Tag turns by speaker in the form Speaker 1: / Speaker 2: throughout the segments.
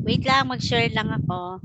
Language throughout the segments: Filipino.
Speaker 1: Wait lang, mag-share lang ako.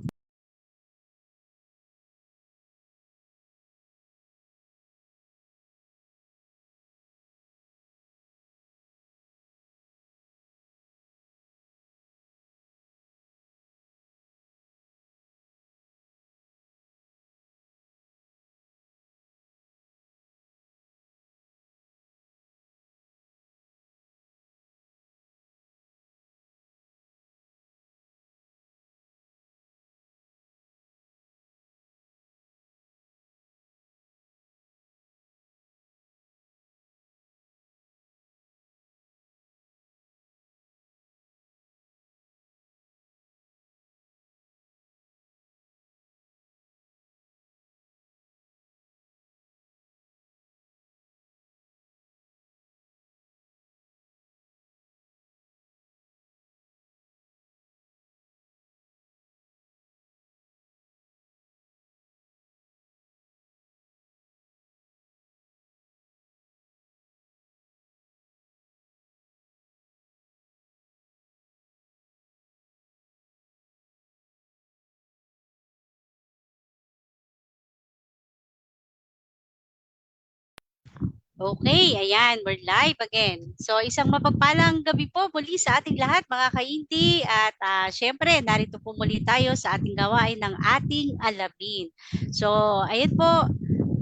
Speaker 1: Okay, ayan, we're live again. So, isang mapagpalang gabi po muli sa ating lahat, mga kainti. At syempre, narito po muli tayo sa ating gawain ng ating alabin. So, ayan po,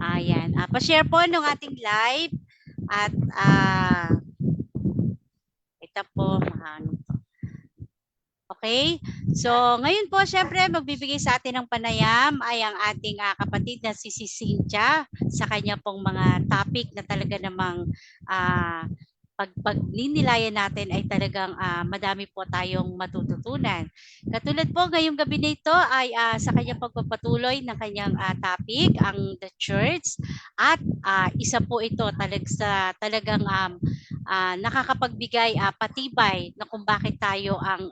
Speaker 1: ayan. Pa-share po ng ating live. At ito po, okay? So, ngayon po, syempre, magbibigay sa atin ng panayam ay ang ating kapatid na si Cynthia sa kanya pong mga topic na talaga namang pag ninilayan natin ay talagang madami po tayong matututunan. Katulad po ngayong gabi na ito ay sa kanyang pagpapatuloy ng kanyang topic, ang the church. At isa po ito talagang nakakapagbigay patibay na kung bakit tayo ang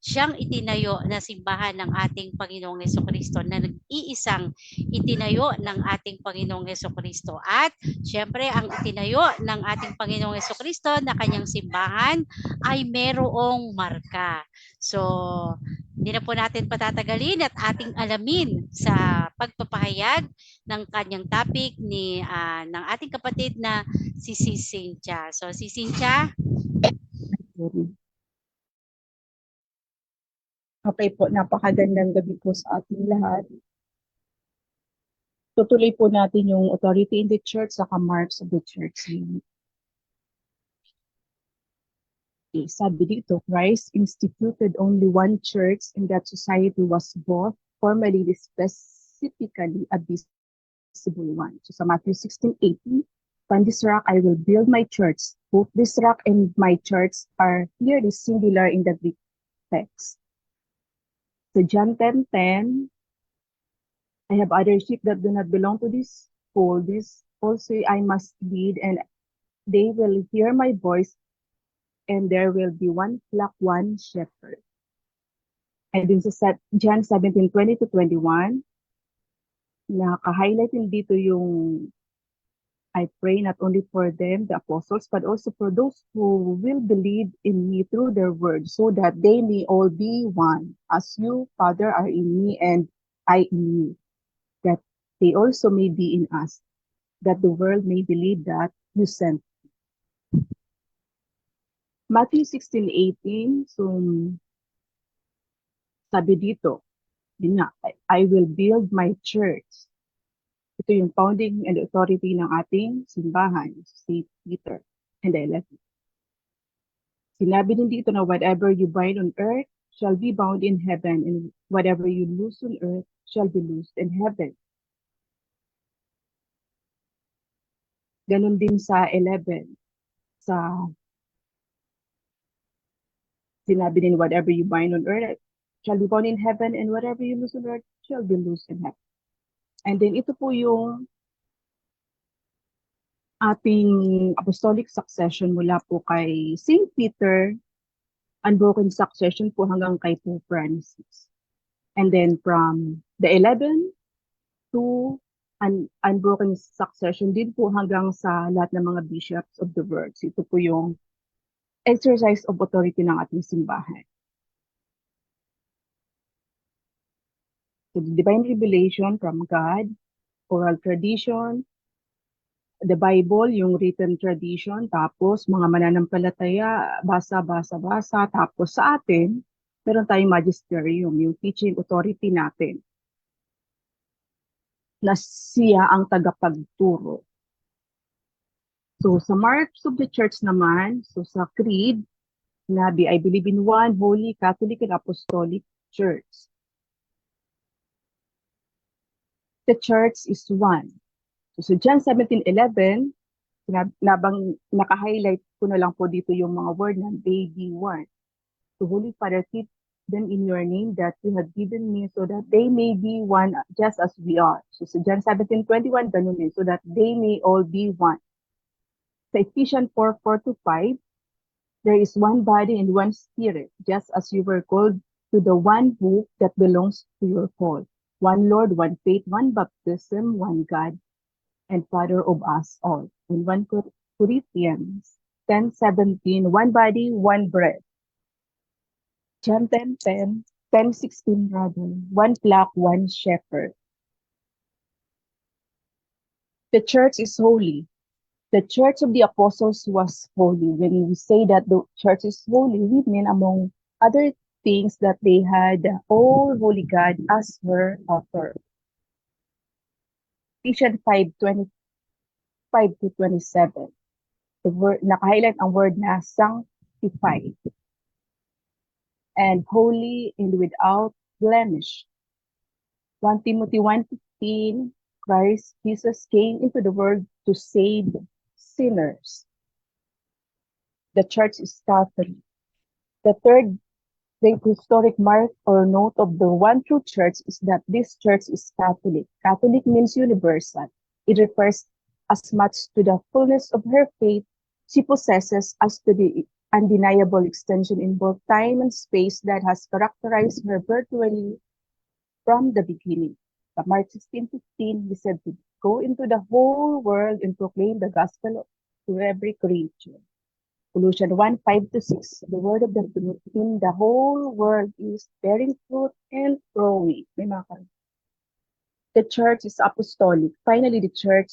Speaker 1: siyang itinayo na simbahan ng ating Panginoong Hesukristo, na nag-iisang itinayo ng ating Panginoong Hesukristo. At syempre, ang itinayo ng ating Panginoong Hesukristo na kanyang simbahan ay merong marka. So, hindi na po natin patatagalin at ating alamin sa pagpapahayag ng kanyang topic ng ating kapatid na si Cynthia. So, si Cynthia.
Speaker 2: Okay po, napakagandang gabi po sa ating lahat. Tutuloy po natin yung authority in the church saka marks of the church. Okay, sabi dito, Christ instituted only one church and that society was both formally and specifically a visible one. So sa Matthew 16:18, upon this rock I will build my church. Both this rock and my church are clearly singular in the Greek text. So John 10:10, I have other sheep that do not belong to this fold. This also I must lead, and they will hear my voice, and there will be one flock, one shepherd. And din sa John 17:20-21, naka-highlight din dito yung I pray not only for them, the apostles, but also for those who will believe in me through their word, so that they may all be one, as you, Father, are in me and I in you, that they also may be in us, that the world may believe that you sent. Matthew 16:18, so sabi dito, yun nga, I will build my church. Ito yung founding and authority ng ating simbahan, St. Peter and the 11. Sinabi din dito na whatever you bind on earth shall be bound in heaven, and whatever you loose on earth shall be loosed in heaven. Ganon din sa 11. Sinabi din whatever you bind on earth shall be bound in heaven, and whatever you loose on earth shall be loosed in heaven. And then ito po yung ating apostolic succession mula po kay St. Peter, unbroken succession po hanggang kay Pope Francis. And then from the 11 to an unbroken succession din po hanggang sa lahat ng mga bishops of the world. So ito po yung exercise of authority ng ating simbahan. So the divine revelation from God, oral tradition, the Bible, yung written tradition, tapos mga mananampalataya, basa, tapos sa atin, meron tayong magisterium, yung teaching authority natin, na siya ang tagapagturo. So sa marks of the church naman, so sa creed, sinabi, I believe in one holy Catholic and Apostolic Church. The church is one. So John 17:11, naka-highlight ko na lang po dito yung mga word na they be one. So Holy Father, keep them in your name that you have given me so that they may be one just as we are. So sa John 17:21, ganun din, so that they may all be one. Sa Ephesians 4:4-5, there is one body and one spirit, just as you were called to the one hope that belongs to your call. One Lord, one faith, one baptism, one God, and Father of us all. In 1 Corinthians 10:17, one body, one bread. John 10:10, 10:16 rather, one flock, one shepherd. The church is holy. The church of the apostles was holy. When we say that the church is holy, we mean among other things that they had the all holy God as their author. Ephesians 5:25-27. The word, naka-highlight ang word na sanctified and holy and without blemish. 1 Timothy 1:15, Christ Jesus came into the world to save sinners. The church is Catholic. The third great historic mark or note of the one true church is that this church is Catholic. Catholic means universal. It refers as much to the fullness of her faith she possesses as to the undeniable extension in both time and space that has characterized her virtually from the beginning. But Mark 16:15, he said to go into the whole world and proclaim the gospel to every creature. Colossians 1:5-6, the word of the truth in the whole world is bearing fruit and growing. May mga karon. The church is apostolic. Finally, the church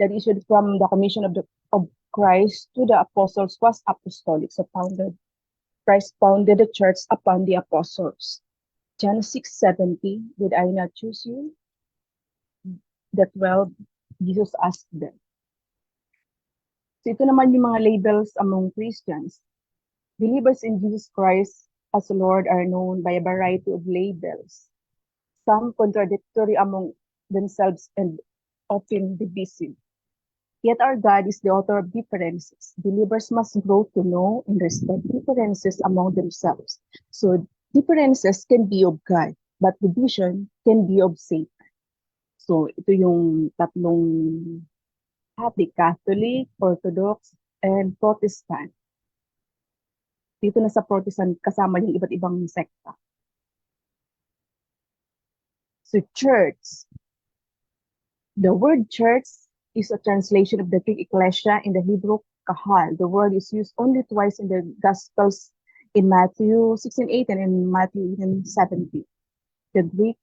Speaker 2: that issued from the commission of Christ to the apostles was apostolic. So Christ founded the church upon the apostles. John 6:70, did I not choose you? The 12, Jesus asked them. So ito naman yung mga labels among Christians. Believers in Jesus Christ as Lord are known by a variety of labels, some contradictory among themselves and often divisive. Yet our God is the author of differences. Believers must grow to know and respect differences among themselves. So differences can be of God, but division can be of Satan. So ito yung tatlong topic, Catholic, Orthodox, and Protestant. Dito na sa Protestant kasama yung iba't ibang sekta. So church, the word church is a translation of the Greek ecclesia in the Hebrew kahal. The word is used only twice in the Gospels, in Matthew 16:8 and in Matthew 17. The Greek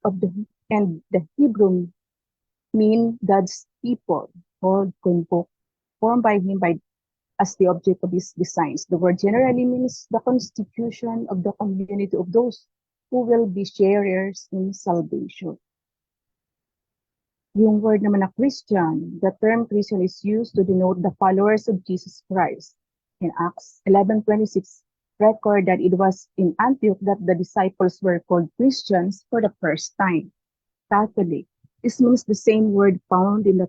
Speaker 2: and the Hebrew mean God's people, called, convoked, formed by him as the object of his designs. The word generally means the constitution of the community of those who will be sharers in salvation. Yung word naman na Christian, the term Christian is used to denote the followers of Jesus Christ. In Acts 11:26, record that it was in Antioch that the disciples were called Christians for the first time. Catholic. This means the same word found in the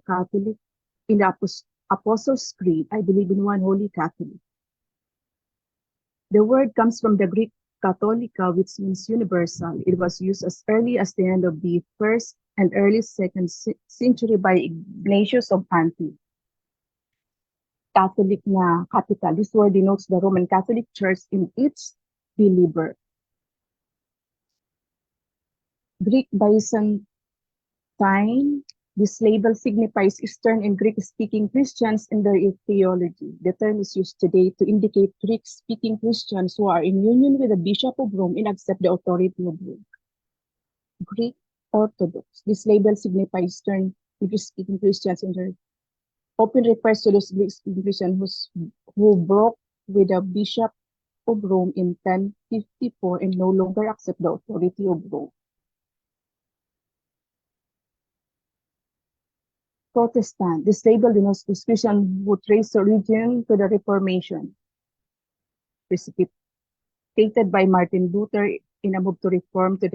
Speaker 2: Apostles' Creed. I believe in one holy Catholic. The word comes from the Greek Catholica, which means universal. It was used as early as the end of the 1st and early 2nd century by Ignatius of Antioch. Catholic na capital. This word denotes the Roman Catholic Church in its believer. Greek Byzantine, this label signifies Eastern and Greek-speaking Christians in their theology. The term is used today to indicate Greek-speaking Christians who are in union with the Bishop of Rome and accept the authority of Rome. Greek Orthodox. This label signifies Eastern Greek-speaking Christians and often refers to those Greek-speaking Christians who broke with the Bishop of Rome in 1054 and no longer accept the authority of Rome. Protestant. This label denotes those Christians who trace origin to the Reformation, precipitated by Martin Luther in a move to reform to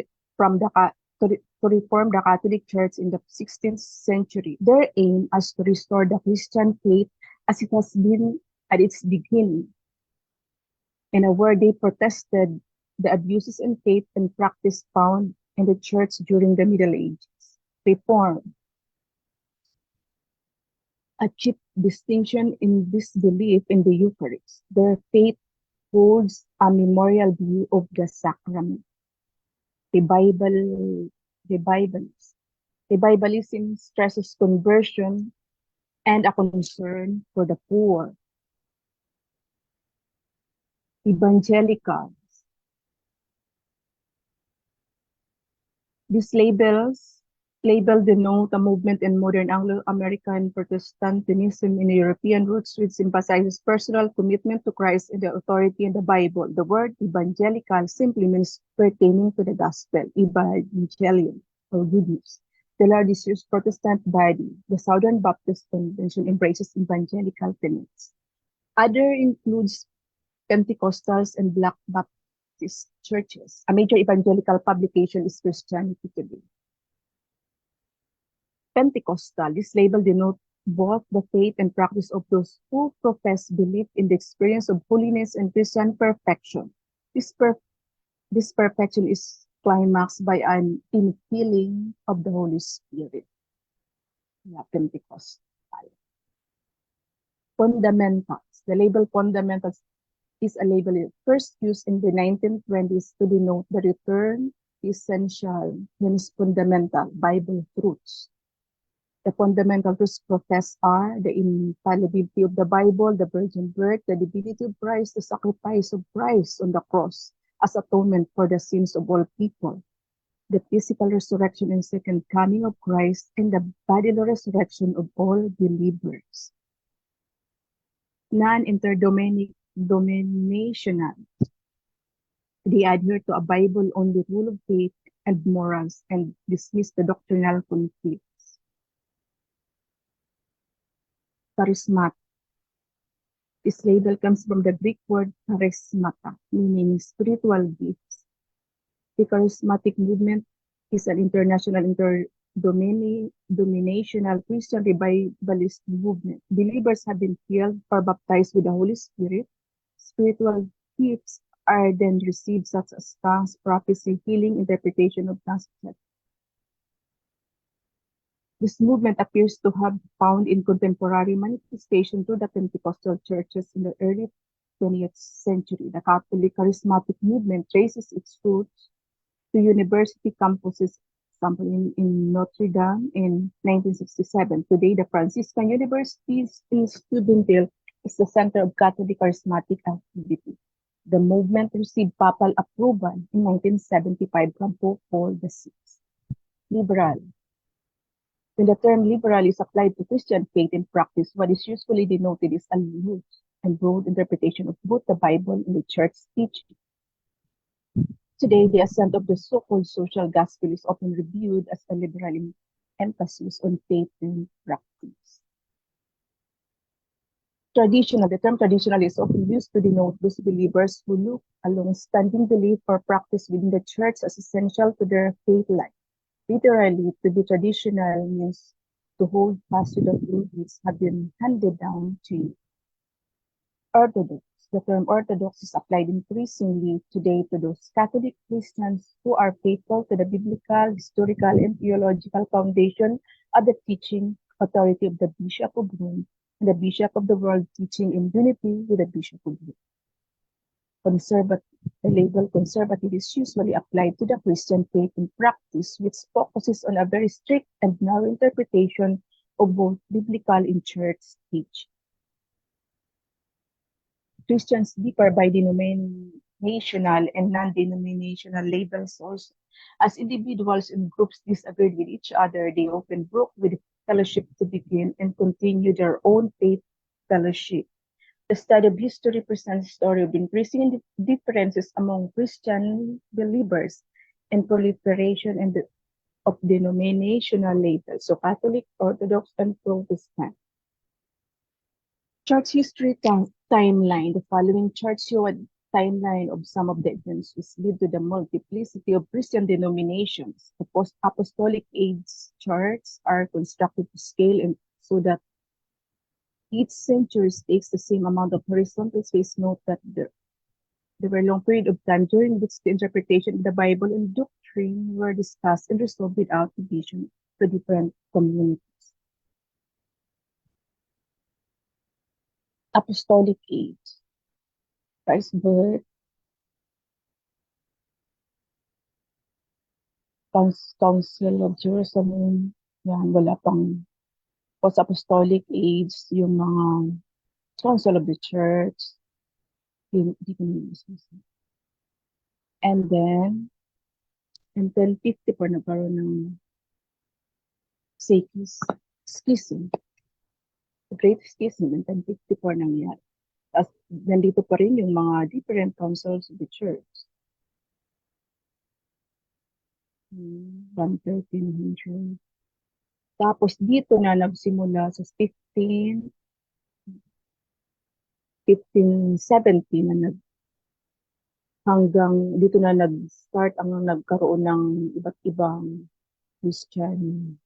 Speaker 2: reform the Catholic Church in the 16th century. Their aim is to restore the Christian faith as it has been at its beginning. In a word, they protested the abuses in faith and practice found in the Church during the Middle Ages. Reform. A chief distinction in this belief in the Eucharist. Their faith holds a memorial view of the sacrament. The Bible stresses conversion and a concern for the poor. Evangelicals. These label denote a movement in modern Anglo-American Protestantism in European roots, which emphasizes personal commitment to Christ and the authority in the Bible. The word evangelical simply means pertaining to the gospel, evangelium, or good news. The largest used Protestant body, the Southern Baptist Convention, embraces evangelical tenets. Other includes Pentecostals and Black Baptist churches. A major evangelical publication is Christianity Today. Pentecostal. This label denotes both the faith and practice of those who profess belief in the experience of holiness and Christian perfection. This perfection is climaxed by an infilling of the Holy Spirit. Yeah, Pentecostal. Fundamentals. The label fundamentals is a label first used in the 1920s to denote the return to essential, hence fundamental Bible truths. The fundamental truths professed are the infallibility of the Bible, the virgin birth, the divinity of Christ, the sacrifice of Christ on the cross as atonement for the sins of all people, the physical resurrection and second coming of Christ, and the bodily resurrection of all believers. Non-interdenominational. They adhere to a Bible-only rule of faith and morals and dismiss the doctrinal conflicts. Charismatic. This label comes from the Greek word charismata, meaning spiritual gifts. The charismatic movement is an international interdenominational Christian revivalist movement. Believers have been filled or baptized with the Holy Spirit. Spiritual gifts are then received, such as tongues, prophecy, healing, interpretation of tongues, etc. This movement appears to have found in contemporary manifestation through the Pentecostal churches in the early 20th century. The Catholic charismatic movement traces its roots to university campuses, for example, in Notre Dame in 1967. Today, the Franciscan University in Steubenville is the center of Catholic charismatic activity. The movement received papal approval in 1975 from Pope Paul VI. Liberal. When the term liberal is applied to Christian faith and practice, what is usually denoted is a loose and broad interpretation of both the Bible and the church's teaching. Today, the ascent of the so-called social gospel is often reviewed as a liberal emphasis on faith and practice. Traditional. The term traditional is often used to denote those believers who look a long-standing belief or practice within the church as essential to their faith life. Literally, to be traditional means to hold fast to the truths have been handed down to you. Orthodox. The term Orthodox is applied increasingly today to those Catholic Christians who are faithful to the biblical, historical, and theological foundation of the teaching authority of the Bishop of Rome and the Bishop of the World, teaching in unity with the Bishop of Rome. Conservative. The label conservative is usually applied to the Christian faith and practice, which focuses on a very strict and narrow interpretation of both biblical and church teaching. Christians differ by denominational and non-denominational labels also. As individuals and groups disagreed with each other, they often broke with fellowship to begin and continue their own faith fellowship. The study of history presents a story of increasing differences among Christian believers and proliferation of denominational labels, so Catholic, Orthodox, and Protestant. Church history timeline. The following chart show a timeline of some of the events which lead to the multiplicity of Christian denominations. The post-apostolic age charts are constructed to scale and so that each century takes the same amount of horizontal space. Note that there were long period of time during which the interpretation of the Bible and doctrine were discussed and resolved without division to different communities. Apostolic age. Christ's birth, Council of Jerusalem, yan, wala pang post-apostolic age, yung mga Council of the Church, hindi ko nililisan. And then, in 1054, nagkaroon ng schism. The Great Schism in 1054 nangyari. At nandito pa rin yung mga different councils of the church. From 1300. Tapos dito na nagsimula sa 1517 na hanggang dito na nag-start ang nagkaroon ng iba't ibang Christian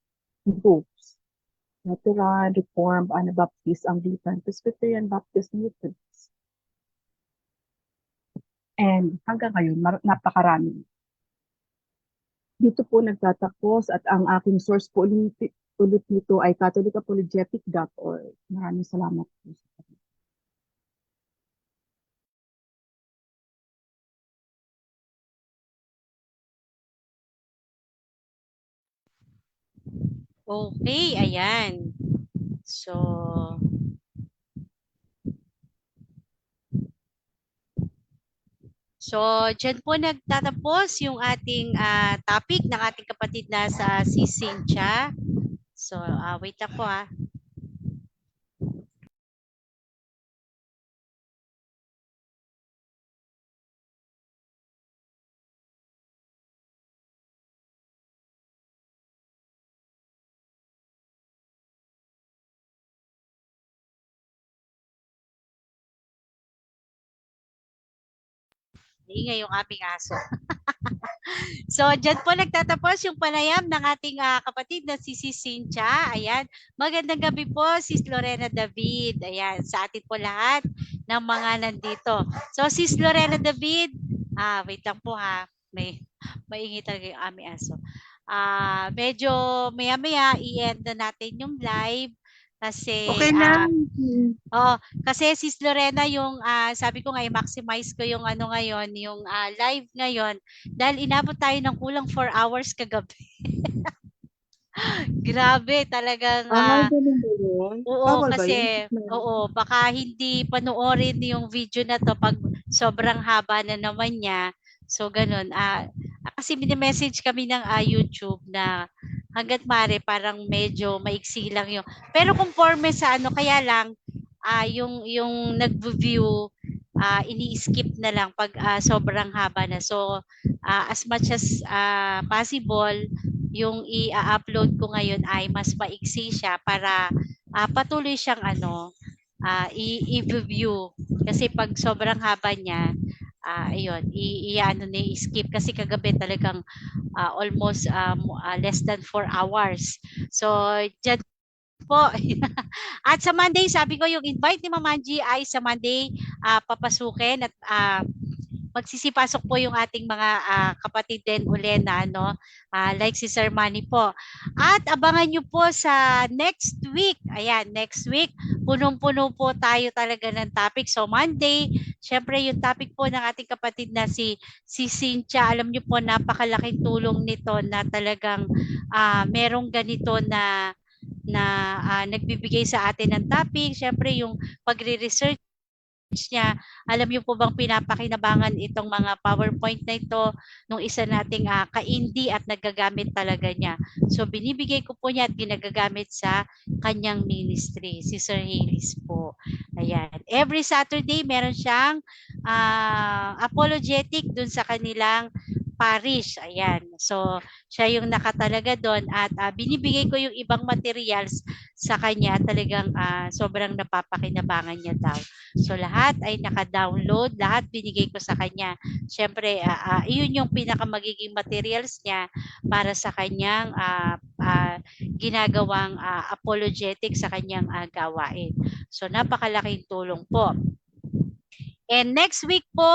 Speaker 2: groups. Lutheran, Reformed, Anabaptist, Anglican, Presbyterian, Baptist, Methodist. And hanggang ngayon, napakarami. Dito po nagtatapos at ang aking source po ulit nito ay catholicapologetic.org. Maraming salamat po.
Speaker 1: Okay, ayan. So, dyan po nagtatapos yung ating topic ng ating kapatid na si Cynthia. So, wait lang po . Ingay yung aming aso. So, dyan po nagtatapos yung panayam ng ating kapatid na si Cynthia. Ayan. Magandang gabi po, Sis Lorena David. Ayan, sa atin po lahat ng mga nandito. So, Sis Lorena David, wait lang po maingay talaga yung aming aso. Medyo maya-maya i-end na natin yung live. Kasi
Speaker 2: okay na.
Speaker 1: Kasi Sis Lorena yung sabi ko nga i-maximize ko yung ngayon, yung live ngayon dahil inabot tayo ng kulang 4 hours kagabi. Grabe talagang oo, kasi baka hindi panoorin yung video na to pag sobrang haba na naman niya. So ganun. Kasi mini-message kami ng YouTube na hangga't maaari parang medyo maiksi lang yung. Pero conforme sa kaya lang yung nag-view ini-skip na lang pag sobrang haba na. So as much as possible yung i-upload ko ngayon ay mas maiksi siya para patuloy siyang i-view kasi pag sobrang haba niya ayun i-skip kasi kagabi talagang almost less than 4 hours. So dyan po. At sa Monday, sabi ko yung invite ni Mama Angie ay sa Monday papasukin at magsisipasok po yung ating mga kapatid din uli na like si Sir Manny po. At abangan nyo po sa next week. Ayan, next week, punong-puno po tayo talaga ng topic. So Monday, syempre yung topic po ng ating kapatid na si Cynthia. Alam nyo po, napakalaking tulong nito na talagang merong ganito na nagbibigay sa atin ng topic. Syempre yung pagre-research niya. Alam niyo po bang pinapakinabangan itong mga PowerPoint na ito nung isa nating ka-indie at nagagamit talaga niya. So binibigay ko po niya at ginagagamit sa kanyang ministry, si Sir Halis po. Ayan. Every Saturday meron siyang apologetic dun sa kanilang parish. Ayan. So siya yung nakatalaga doon at binibigay ko yung ibang materials sa kanya. Talagang sobrang napapakinabangan niya daw. So lahat ay naka-download, lahat binigay ko sa kanya. Siyempre, iyon yung pinakamagiging materials niya para sa kanyang ginagawang apologetic sa kanyang gawain. So napakalaking tulong po. And next week po,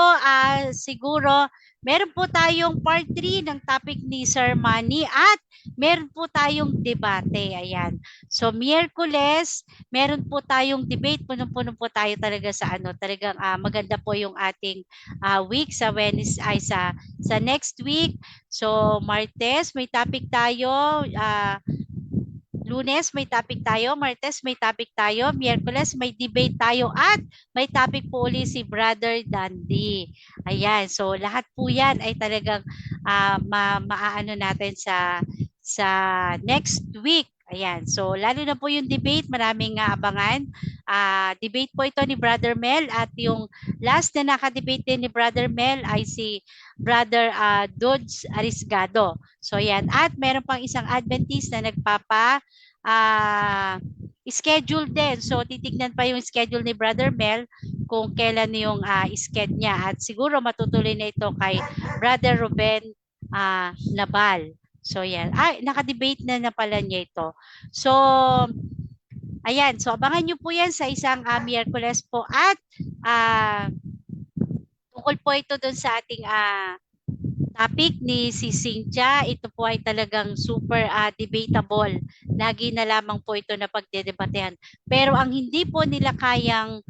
Speaker 1: siguro, meron po tayong part 3 ng topic ni Sir Manny at meron po tayong debate. Ayan. So, Miyerkules, meron po tayong debate. Punong-puno po tayo talaga sa talagang maganda po yung ating week sa Wednesday, sa next week. So, Martes, may topic tayo. Lunes may topic tayo, Martes may topic tayo, Miyerkules may debate tayo at may topic po uli si Brother Dandy. Ayan, so lahat po yan ay talagang maaano natin sa next week. Ayan, so lalo na po yung debate, maraming abangan. Debate po ito ni Brother Mel at yung last na nakadebate din ni Brother Mel ay si Brother Dodge Arisgado. So yan, at meron pang isang Adventist na schedule din. So titignan pa yung schedule ni Brother Mel kung kailan yung schedule niya. At siguro matutuloy na ito kay Brother Ruben Nabal. So yan. Nakadebate na pala niya ito. So, ayan. So abangan nyo po yan sa isang Miyerkules po. At tungkol po ito dun sa ating topic ni si Cynthia. Ito po ay talagang super debatable. Lagi na lamang po ito na pagdedebatehan. Pero ang hindi po nila kayang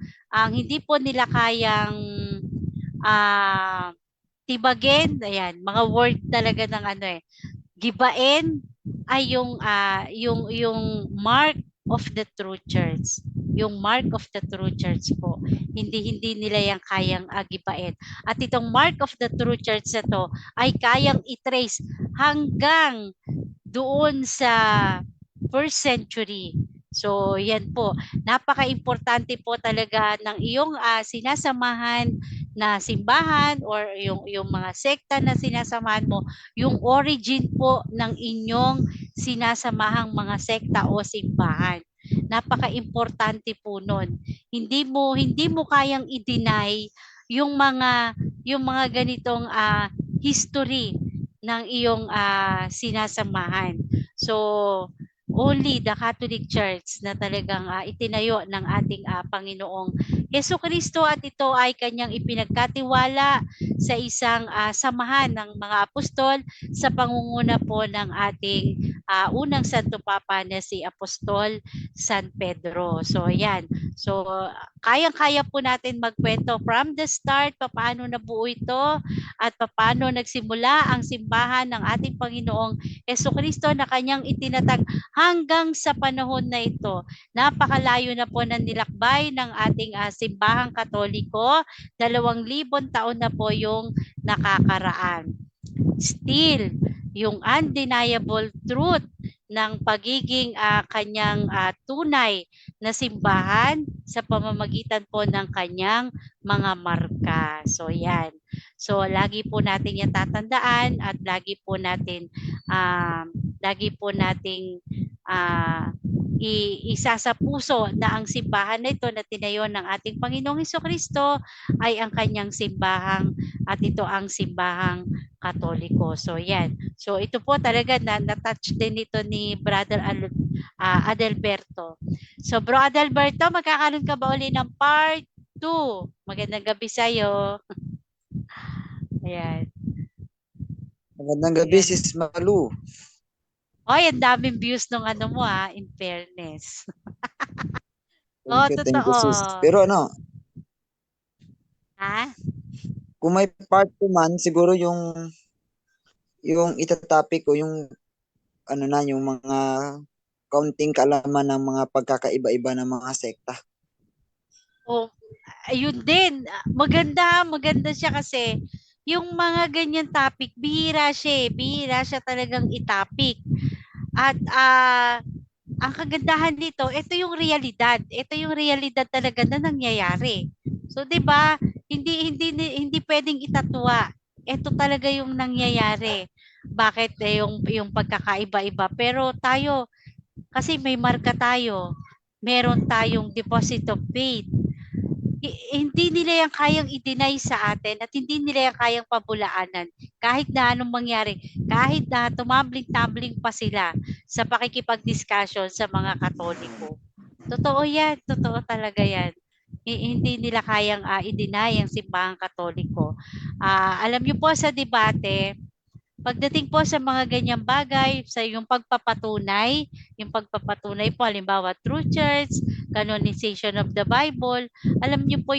Speaker 1: tibagin, ayan, mga word talaga ng gibain ay yung mark of the true church. Yung mark of the true church po. Hindi nila yan kayang gibain. At itong mark of the true church na to ay kayang i-trace hanggang doon sa first century. So, yan po. Napaka-importante po talaga ng iyong sinasamahan na simbahan or yung mga sekta na sinasamahan mo, yung origin po ng inyong sinasamahang mga sekta o simbahan. Napaka-importante po nun. Hindi mo kayang i-deny yung mga ganitong history ng iyong sinasamahan. So, only the Catholic Church na talagang itinayo ng ating Panginoong Jesucristo at ito ay kanyang ipinagkatiwala sa isang samahan ng mga apostol sa pangunguna po ng ating unang Santo Papa na si Apostol San Pedro. So, yan. So, kayang-kaya po natin magkwento from the start paano nabuo ito at paano nagsimula ang simbahan ng ating Panginoong Jesucristo na kanyang itinatag hanggang sa panahon na ito. Napakalayo na po ng nilakbay ng ating simbahang Katoliko. 2,000 taon na po yung nakakaraan. Still, yung undeniable truth ng pagiging kanyang tunay na simbahan sa pamamagitan po ng kanyang mga marka. So yan. So lagi po natin yan tatandaan at lagi po nating isa sa puso na ang simbahan na ito na tinayo ng ating Panginoong Hesukristo ay ang kanyang simbahang at ito ang simbahang Katoliko. So yan. So ito po talaga na-touch din ito ni Brother Adelberto. So Bro Adelberto, magkakaroon ka ba uli ng part 2? Magandang gabi sa'yo. Ayan.
Speaker 3: Magandang gabi, Sis Malu.
Speaker 1: Oy, ang daming views nung mo in fairness.
Speaker 3: Thank you, sis. Pero kung may part 2 man, siguro yung itatopic ko yung yung mga kaunting kaalaman ng mga pagkakaiba-iba ng mga sekta.
Speaker 1: O ayun din, maganda siya kasi yung mga ganyan topic, bihira siya talagang itapik. At ang kagandahan dito, ito yung realidad. Ito yung realidad talaga na nangyayari. So, 'di ba? Hindi pwedeng itatwa. Ito talaga yung nangyayari. Bakit yung pagkakaiba-iba? Pero tayo kasi may marka tayo. Meron tayong deposit of faith. Hindi nila yan kayang i-deny sa atin at hindi nila yan kayang pabulaanan kahit na anong mangyari, kahit na tumambling-tumbling pa sila sa pakikipag-discussion sa mga Katoliko. Totoo yan, totoo talaga yan. Hindi nila kayang i-deny ang simbahang Katoliko. Alam niyo po sa debate, pagdating po sa mga ganyang bagay, sa yung pagpapatunay po, halimbawa True Church, canonization of the Bible, alam niyo po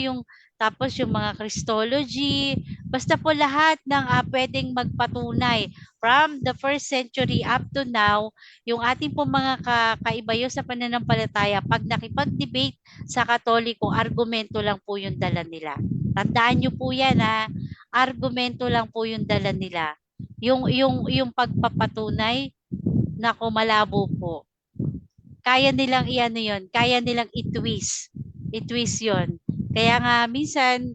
Speaker 1: tapos yung mga Christology, basta po lahat ng pwedeng magpatunay from the first century up to now, yung ating po mga kaibayo sa pananampalataya, pag nakipag-debate sa Katoliko, argumento lang po yung dala nila. Tandaan niyo po yan argumento lang po yung dala nila. Yung pagpapatunay, nako malabo po. Kaya nilang iano yon, kaya nilang i-twist. I-twist yon. Kaya nga minsan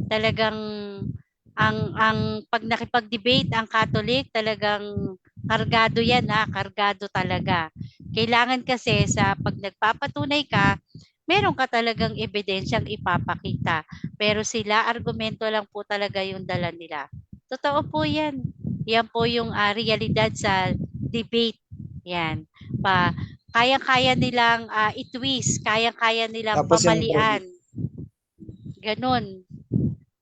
Speaker 1: talagang ang pag nakipag-debate ang Catholic, talagang kargado yan kargado talaga. Kailangan kasi sa pag nagpapatunay ka, meron ka talagang ebidensyang ipapakita. Pero sila, argumento lang po talaga yung dala nila. Totoo po yan. Yan po yung realidad sa debate. Yan. Kaya-kaya nilang i-twist, kaya-kaya nilang
Speaker 3: Tapos yung
Speaker 1: pamalian. Ganon.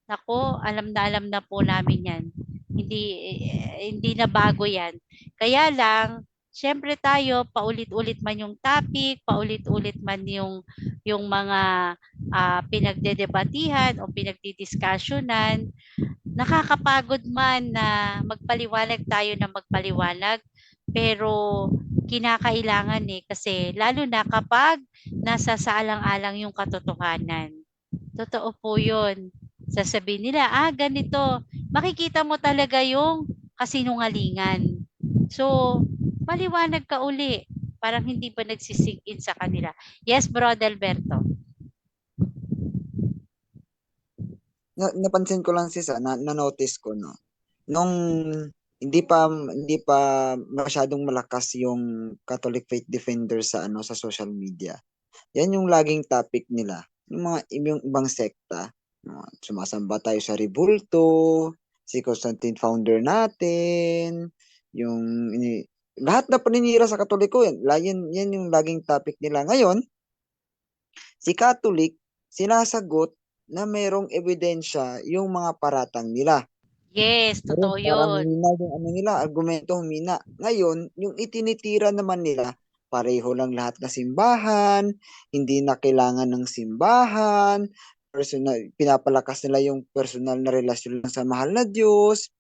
Speaker 1: Nako, alam na po namin yan. Hindi na bago yan. Kaya lang, syempre tayo, paulit-ulit man yung topic, paulit-ulit man yung mga pinagdedebatihan o pinagdidiskusyonan, nakakapagod man na magpaliwanag tayo na magpaliwanag, pero kinakailangan kasi lalo na kapag nasa saalang-alang yung katotohanan. Totoo po yun. Sasabihin nila, ganito. Makikita mo talaga yung kasinungalingan. So, maliwanag ka uli. Parang hindi pa nagsisink in sa kanila. Yes, Bro Alberto.
Speaker 3: Napansin ko lang sis, na-notice ko, no. Nung hindi pa masyadong malakas yung Catholic Faith Defenders sa social media. Yan yung laging topic nila. Yung ibang sekta. Sumasamba tayo sa Rebulto, si Constantine founder natin, lahat na paninira sa Katoliko yan yung laging topic nila. Ngayon, si Catholic, sinasagot na mayroong ebidensya yung mga paratang nila.
Speaker 1: Yes,
Speaker 3: Meron,
Speaker 1: totoo
Speaker 3: parang
Speaker 1: yun.
Speaker 3: humina yung nila, argumento humina. Ngayon, yung itinitira naman nila, pareho lang lahat na simbahan, hindi na kailangan ng simbahan, pinapalakas nila yung personal na relasyon lang sa mahal na Diyos.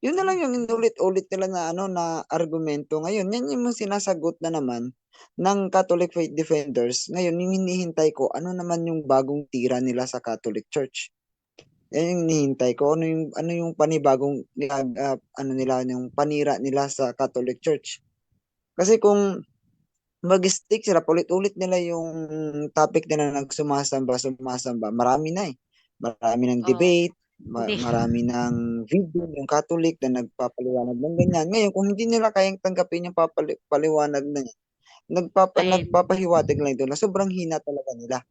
Speaker 3: Yun na lang yung inulit-ulit nila na argumento. Ngayon, yan yung sinasagot na naman ng Catholic Faith Defenders. Ngayon, yung hinihintay ko, ano naman yung bagong tira nila sa Catholic Church? Yan yung hinihintay ko. Ano yung panibagong yung panira nila sa Catholic Church? Kasi kung mag-stick sila, ulit-ulit nila yung topic nila sumasamba, marami na eh. Marami ng
Speaker 1: Oh,
Speaker 3: debate,
Speaker 1: hindi.
Speaker 3: marami ng video yung Catholic na nagpapaliwanag ng ganyan. Ngayon, kung hindi nila kayang tanggapin yung paliwanag na yan,
Speaker 1: Ayun.
Speaker 3: nagpapahiwatig lang ito na sobrang hina talaga nila.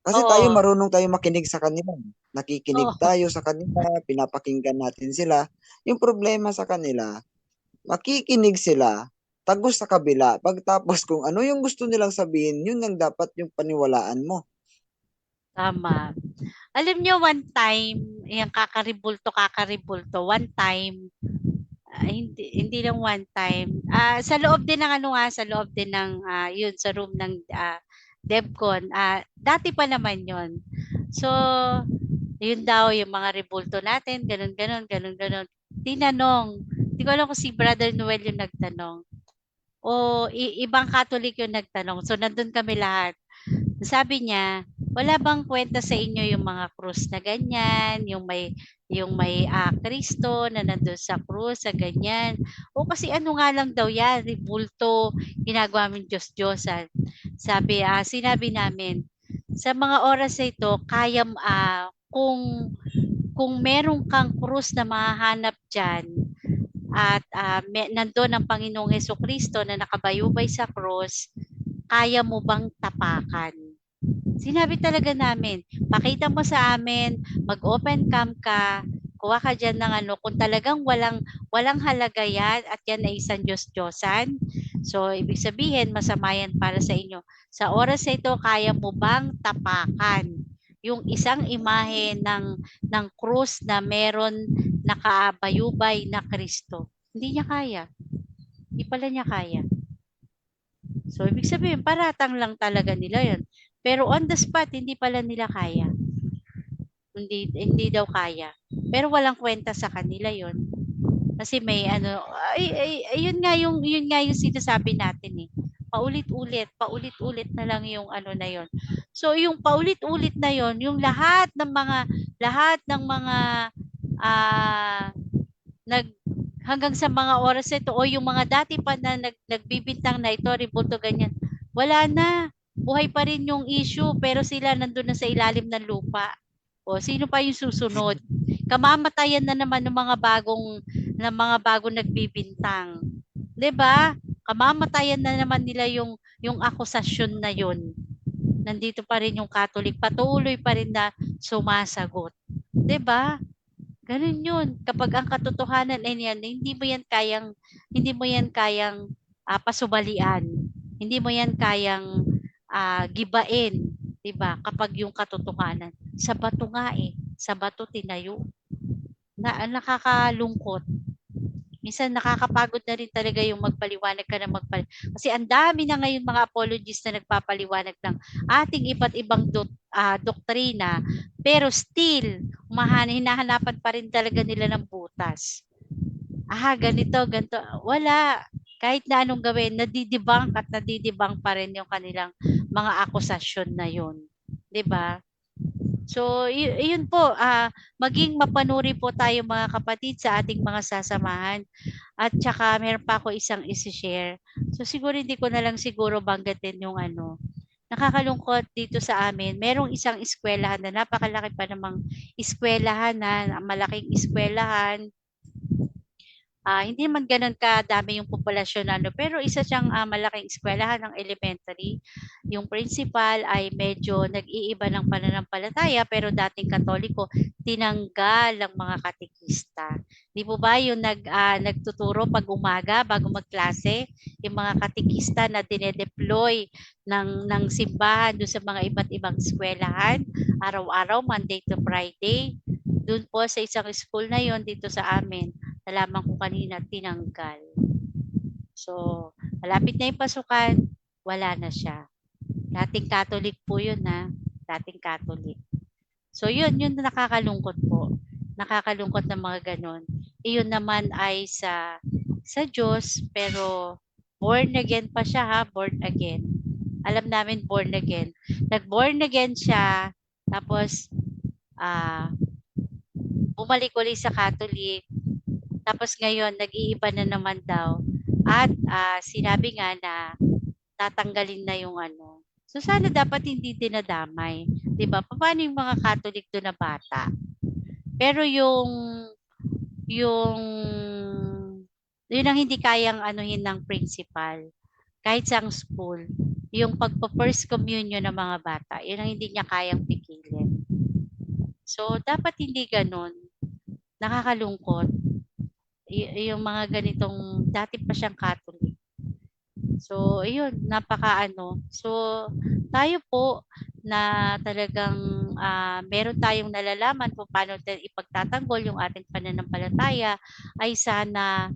Speaker 3: Kasi tayo
Speaker 1: Oo.
Speaker 3: marunong tayo makinig sa kanila. Nakikinig
Speaker 1: Oo.
Speaker 3: tayo sa kanila, pinapakinggan natin sila. Yung problema sa kanila, makikinig sila, tagos sa kabila, pagtapos kung ano yung gusto nilang sabihin, yun ang dapat yung paniwalaan mo.
Speaker 1: Tama. Alam nyo, one time, yung kakaribulto, one time, hindi lang one time. Sa loob din ng sa loob din ng yun sa room ng DevCon. Dati pa naman yun. So, yun daw yung mga rebulto natin, ganun. Tinanong, hindi ko alam kung si Brother Noel yung nagtanong o ibang Catholic yung nagtanong. So, nandun kami lahat. Sabi niya, wala bang kwenta sa inyo yung mga krus na ganyan, yung may Kristo na nandun sa krus, sa ganyan. O kasi ano nga lang daw yan, bulto, ginagawa min Diyos-Diyosan. Sinabi namin, sa mga oras na ito, kung meron kang krus na mahahanap dyan, at nandun ang Panginoong Hesukristo na nakabayubay sa krus, kaya mo bang tapakan? Sinabi talaga namin, pakita mo sa amin, mag-open cam ka, kuha ka dyan ng ano, kung talagang walang halaga yan at yan ay isang Diyos-Diyosan. So, ibig sabihin, masama yan para sa inyo. Sa oras na ito, kaya mo bang tapakan yung isang imahe ng krus na meron nakabayubay na Kristo? Hindi niya kaya. Hindi pala niya kaya. So, ibig sabihin, paratang lang talaga nila yun. Pero on the spot, hindi pala nila kaya. Hindi daw kaya. Pero walang kwenta sa kanila yon. Kasi may ano, yun nga yung sinasabi natin eh. Paulit-ulit na lang yung ano na yon. So yung paulit-ulit na yon, yung lahat ng mga nag hanggang sa mga oras ito o yung mga dati pa na nagbibintang na ito, ribulto ganyan. Wala na. Buhay pa rin yung issue pero sila nandun na sa ilalim ng lupa. O sino pa yung susunod? Kamamatayan na naman ng mga bagong nagbibintang. 'Di ba? Kamamatayan na naman nila yung akusasyon na yun. Nandito pa rin yung Catholic, patuloy pa rin na sumasagot. 'Di ba? Ganun yun. Kapag ang katotohanan ay yan, hindi mo yan kayang pasubalian. Hindi mo yan kayang gibain, 'di ba? Kapag yung katotohanan, sa bato nga eh, sa bato tinayo. Nakakalungkot. Minsan nakakapagod na rin talaga yung magpaliwanag ka na kasi ang dami na ngayon mga apologists na nagpapaliwanag ng ating iba't ibang doktrina, pero still hinahanapan pa rin talaga nila ng butas. Ganito. Wala. Kahit na anong gawin, nadidibang pa rin yung kanilang mga akusasyon na yun. 'Di ba? So, yun po, maging mapanuri po tayo mga kapatid sa ating mga sasamahan. At saka meron pa ako isang isi-share. So, siguro hindi ko na lang siguro banggatin yung ano. Nakakalungkot dito sa amin. Merong isang eskwelahan na napakalaki pa namang eskwelahan na malaking eskwelahan. Hindi man gano'n kadami yung populasyon pero isa siyang malaking eskwelahan ng elementary. Yung principal ay medyo nag-iiba ng pananampalataya pero dating Katoliko, tinanggal ang mga katekista. Di po ba yung nagtuturo pag umaga bago magklase, yung mga katekista na dinedeploy ng simbahan doon sa mga iba't ibang eskwelahan, araw-araw, Monday to Friday, doon po sa isang school na yon dito sa amin. Nalaman ko kanina, tinanggal. So, malapit na yung pasukan, wala na siya. Dating Catholic po yun dating Catholic. So, yun nakakalungkot po. Nakakalungkot na mga ganon. Iyon naman ay sa Diyos, pero born again pa siya born again. Alam namin born again. Nag-born again siya, tapos bumalik ulit sa Catholic. Tapos ngayon, nag-iiba na naman daw. At sinabi nga na tatanggalin na yung ano. So sana dapat hindi dinadamay. 'Di ba? Paano yung mga Catholic doon na bata? Pero yun ang hindi kayang anuhin ng principal. Kahit sa school, yung pagpa-first communion ng mga bata, yun ang hindi niya kayang pigilin. So dapat hindi ganun. Nakakalungkot. Yung mga ganitong dati pa siyang Catholic. So, ayun, So, tayo po na talagang meron tayong nalalaman kung paano ipagtatanggol yung ating pananampalataya ay sana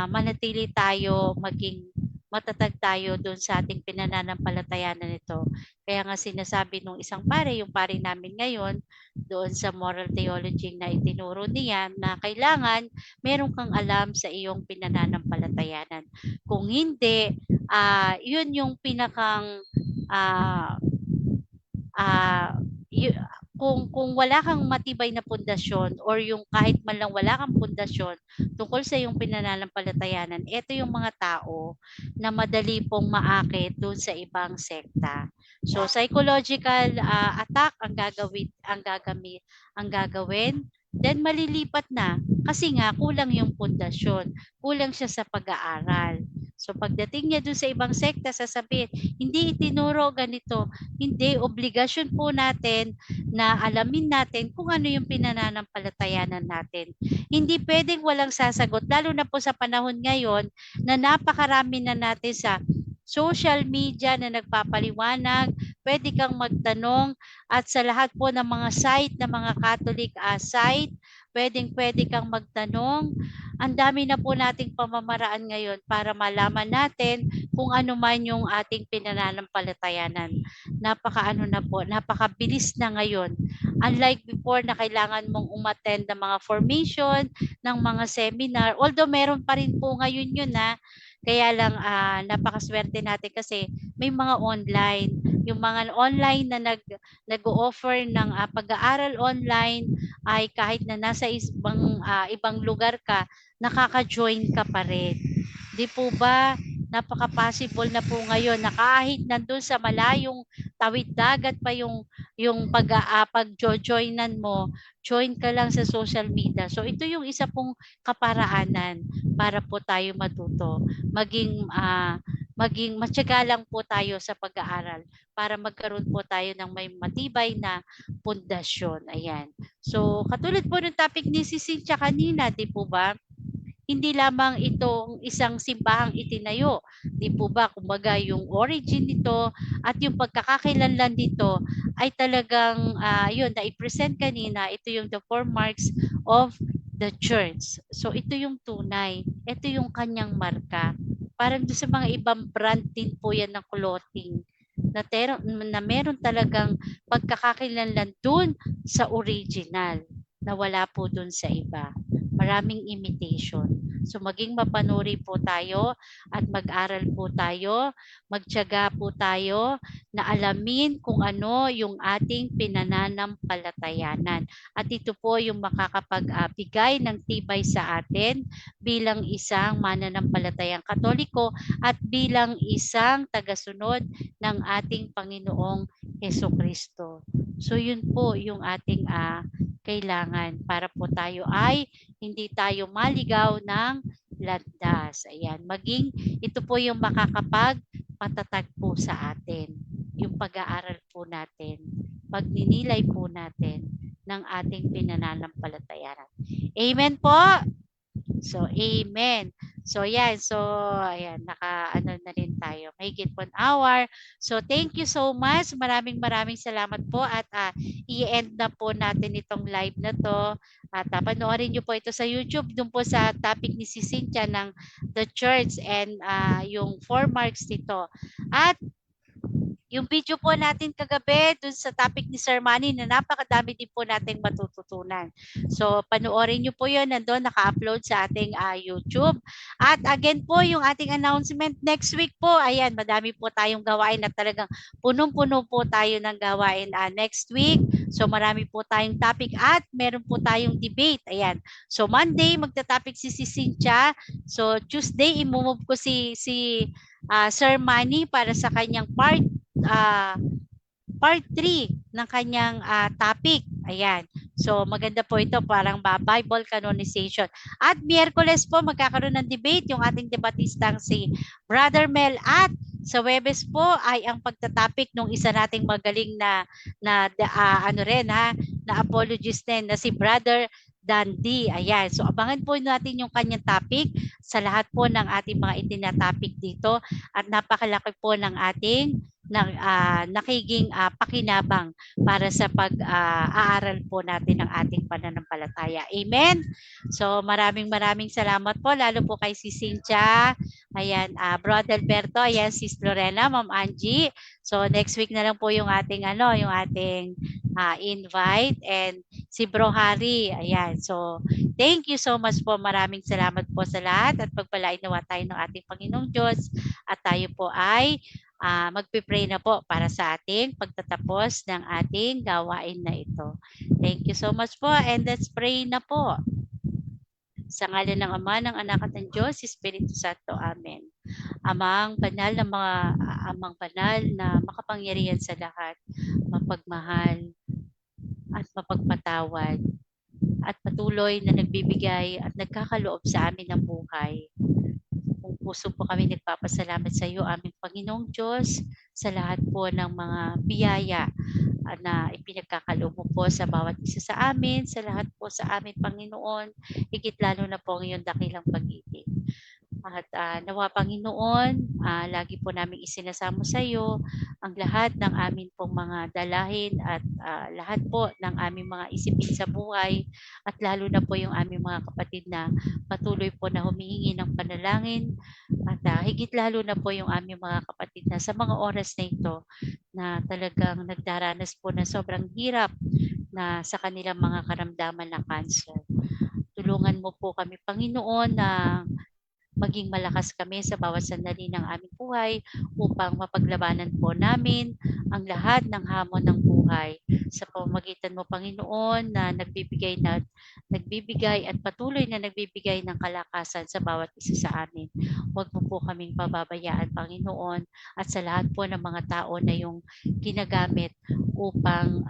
Speaker 1: manatili tayo, maging matatag tayo doon sa ating pinananampalatayanan nito. Kaya nga sinasabi nung isang pare, yung pare namin ngayon, doon sa moral theology na itinuro niya na kailangan meron kang alam sa iyong y- kung wala kang matibay na pundasyon or yung kahit man lang wala kang pundasyon tungkol sa iyong pinananampalatayanan, ito yung mga tao na madali pong maakit doon sa ibang sekta. So psychological attack ang gagawin, then malilipat na kasi nga kulang yung pundasyon, kulang siya sa pag-aaral. So pagdating niya doon sa ibang sekta, sasabihin, hindi itinuro ganito. Hindi, obligasyon po natin na alamin natin kung ano yung pinananampalatayanan natin. Hindi pwedeng walang sasagot, lalo na po sa panahon ngayon na napakarami na natin sa social media na nagpapaliwanag, pwede kang magtanong at sa lahat po ng mga site ng mga Catholic site, pwede kang magtanong. Ang dami na po nating pamamaraan ngayon para malaman natin kung ano man yung ating pinananampalatayanan. Napakaano na po, napakabilis na ngayon. Unlike before na kailangan mong umattend ng mga formation, ng mga seminar, although meron pa rin po ngayon yun kaya lang napakaswerte natin kasi may mga online. Yung mga online na nag-o-offer ng pag-aaral online ay kahit na nasa ibang lugar ka, nakaka-join ka pa rin. Di po ba? Napaka-possible na po ngayon na kahit nandun sa malayong tawid dagat pa yung pag-joinan mo, join ka lang sa social media. So ito yung isa pong kaparaanan para po tayo matuto. Maging matyaga lang po tayo sa pag-aaral para magkaroon po tayo ng may matibay na pundasyon. Ayan. So katulad po ng topic ni Cynthia kanina, di po ba? Hindi lamang itong isang simbahang itinayo. Di po ba? Kumbaga yung origin nito at yung pagkakakilanlan dito ay talagang yun, na-present kanina, ito yung the four marks of the church. So ito yung tunay. Ito yung kanyang marka. Parang doon sa mga ibang brand din po yan ng clothing na meron talagang pagkakakilanlan doon sa original na wala po doon sa iba. Maraming imitation. So maging mapanuri po tayo at mag-aral po tayo, magtiyaga po tayo na alamin kung ano yung ating pinananampalatayanan. At ito po yung makakapagbigay ng tibay sa atin bilang isang mananampalatayang Katoliko at bilang isang tagasunod ng ating Panginoong Hesukristo. So yun po yung ating kailangan para po tayo ay hindi tayo maligaw ng landas. Ayan, maging ito po yung makakapagpatatag po sa atin. Yung pag-aaral po natin, pagninilay po natin ng ating pinananampalatayanan. Amen po? So, amen. So, yan. So, ayan, naka-ano na rin tayo. Mahigit 1 hour. So, thank you so much. Maraming salamat po at i-end na po natin itong live na to. At panoorin nyo po ito sa YouTube. Doon po sa topic ni Cynthia ng The Church and yung 4 marks nito. At yung video po natin kagabi dun sa topic ni Sir Manny na napakadami din po nating matututunan. So panoorin nyo po yun, nandun naka-upload sa ating YouTube. At again po yung ating announcement next week po, ayan, madami po tayong gawain na talagang punong-puno po tayo ng gawain next week. So marami po tayong topic at meron po tayong debate. Ayan. So Monday magta-topic si Cynthia. So Tuesday imumove ko si Sir Manny para sa kanyang part 3 ng kanyang topic. Ayan. So maganda po ito, parang Bible canonization. At Miyerkules po magkakaroon ng debate yung ating debatistang si Brother Mel at sa Webes po ay ang pagtatopic ng isa nating magaling na apologist din na si Brother Dandy. Ayan. So abangan po natin yung kanyang topic sa lahat po ng ating mga itinatopic dito at napakalaki po ng ating nakiging pakinabang para sa pag-aaral po natin ng ating pananampalataya. Amen? So maraming salamat po lalo po kay si Cynthia, ayan, Brother Alberto, ayan, Sis Lorena, Ma'am Angie. So next week na lang po yung ating invite and si Bro Harry, ayan. So thank you so much po. Maraming salamat po sa lahat at pagpalain nawa tayo ng ating Panginoong Diyos at tayo po ay magpipray na po para sa ating pagtatapos ng ating gawain na ito. Thank you so much po, and let's pray na po. Sa ngalan ng Ama, ng Anak at ng Diyos, Espiritu Santo. Amen. Amang banal na makapangyarihan sa lahat, mapagmahal at mapagpatawad, at patuloy na nagbibigay at nagkakaloob sa amin ng buhay. Kung puso po kami nagpapasalamat sa iyo, aming Panginoong Diyos, sa lahat po ng mga biyaya na ipinagkakaloob mo po sa bawat isa sa amin, sa lahat po sa amin, Panginoon, higit lalo na po ang iyong dakilang pag-ibig. At nawa, Panginoon, lagi po namin isinasamo sa iyo ang lahat ng amin pong mga dalahin at lahat po ng aming mga isipin sa buhay, at lalo na po yung aming mga kapatid na patuloy po na humihingi ng panalangin, at higit lalo na po yung aming mga kapatid na sa mga oras na ito na talagang nagdaranas po na sobrang hirap na sa kanilang mga karamdaman na cancer. Tulungan mo po kami, Panginoon, na maging malakas kami sa bawat sandali ng aming buhay upang mapaglabanan po namin ang lahat ng hamon ng buhay sa pamamagitan mo, Panginoon, na nagbibigay at patuloy na nagbibigay ng kalakasan sa bawat isa sa amin. Huwag mo po kaming pababayaan, Panginoon, at sa lahat po ng mga tao na yung ginagamit upang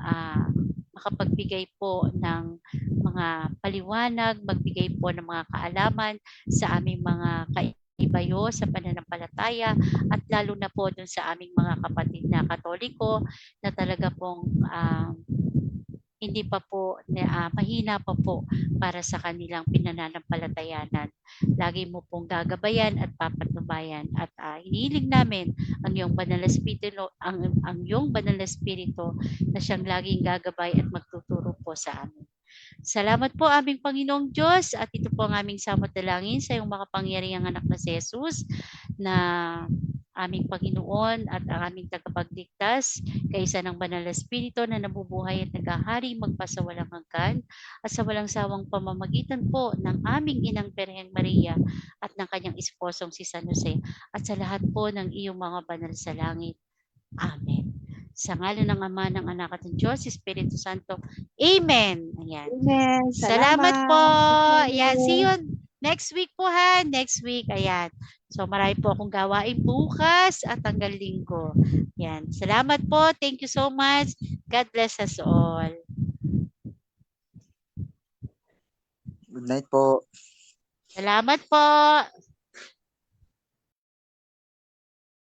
Speaker 1: makapagbigay po ng mga paliwanag, magbigay po ng mga kaalaman sa aming mga kaibayo sa pananampalataya, at lalo na po dun sa aming mga kapatid na Katoliko na talaga pong hindi pa po, mahina pa po para sa kanilang pinananampalatayanan. Lagi mo pong gagabayan at papatnubayan, at hinihiling namin ang iyong banal na espiritu, ang iyong banal na espiritu na siyang laging gagabay at magtuturo po sa amin. Salamat po, aming Panginoong Diyos, at ito po ang aming samot dalangin sa iyong makapangyarihang anak na si Jesus, na aming Panginoon at ang aming tagapagligtas, kaisa ng banal na espiritu na nabubuhay at naghahari magpasawalang hanggan, at sa walang sawang pamamagitan po ng aming Inang Birheng Maria at ng kanyang esposong si San Jose, at sa lahat po ng iyong mga banal sa langit. Amen. Sa ngalan ng Ama, ng Anak at ng Diyos, Espiritu Santo. Amen. Ayan.
Speaker 2: Amen.
Speaker 1: Salamat po.
Speaker 2: Salamat.
Speaker 1: Ayan. See you next week po, ha. Next week. Ayan. So marami po akong gawain bukas at hanggang linggo. Ayan. Salamat po. Thank you so much. God bless us all.
Speaker 3: Good night po.
Speaker 1: Salamat po.